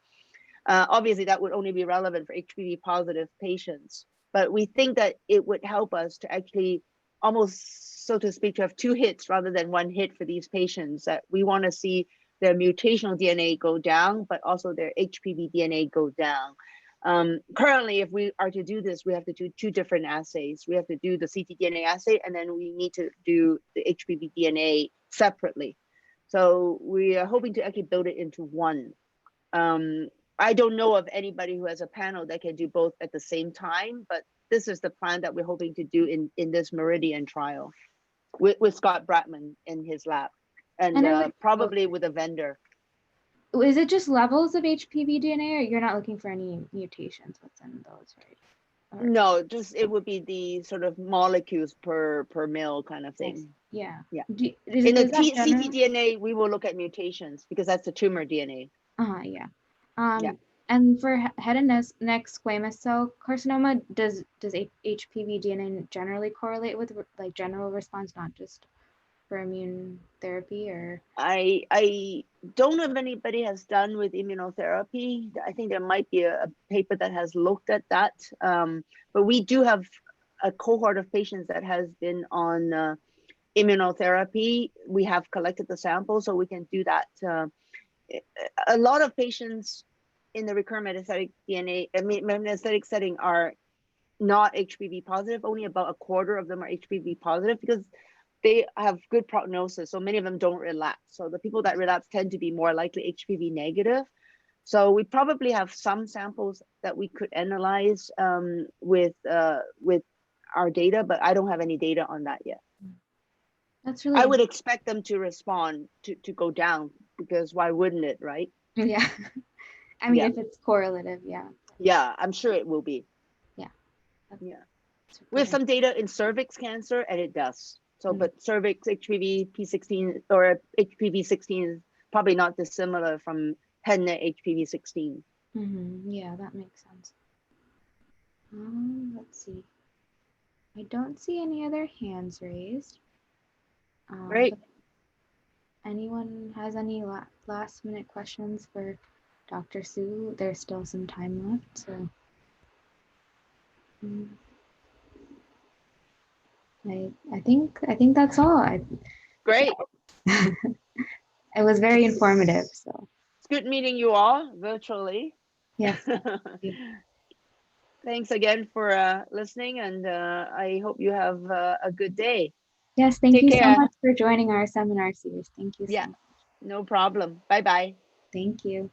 Obviously, that would only be relevant for HPV positive patients, but we think that it would help us to actually almost so to speak, to have 2 hits rather than 1 hit for these patients. That we want to see their mutational DNA go down, but also their HPV DNA go down. Currently, if we are to do this, we have to do 2 different assays. We have to do the ctDNA assay, and then we need to do the HPV DNA separately. So we are hoping to actually build it into one. I don't know of anybody who has a panel that can do both at the same time, but this is the plan that we're hoping to do in this Meridian trial with Scott Bratman in his lab, and probably with a vendor. Is it just levels of HPV DNA, or you're not looking for any mutations within those, right? Or... No, just it would be the sort of molecules per mil kind of thing. Yeah. Yeah. In the ctDNA, we will look at mutations because that's the tumor DNA. Yeah. Yeah. And for head and neck squamous cell carcinoma, does HPV DNA generally correlate with like general response, not just for immune therapy? Or I don't know if anybody has done with immunotherapy. I think there might be a paper that has looked at that, but we do have a cohort of patients that has been on immunotherapy. We have collected the sample, so we can do that. A lot of patients in the recurrent metastatic metastatic setting are not HPV positive. Only about a quarter of them are HPV positive because they have good prognosis. So many of them don't relapse. So the people that relapse tend to be more likely HPV negative. So we probably have some samples that we could analyze with our data, but I don't have any data on that yet. That's really. I would expect them to respond to go down, because why wouldn't it, right? Yeah. I mean, if it's correlative, yeah. Yeah, I'm sure it will be. Yeah. Yeah. We have some data in cervix cancer, and it does. So, but cervix HPV P16 or HPV 16 is probably not dissimilar from head and neck HPV 16. Yeah, that makes sense. Let's see. I don't see any other hands raised. Great. Anyone has any last minute questions for Dr. Siu? There's still some time left, so. I think that's all. Great. It was very informative. So it's good meeting you all virtually. Yes. Thanks again for listening, and I hope you have a good day. Yes, thank you so much for joining our seminar series. Thank you so much. No problem. Bye-bye. Thank you.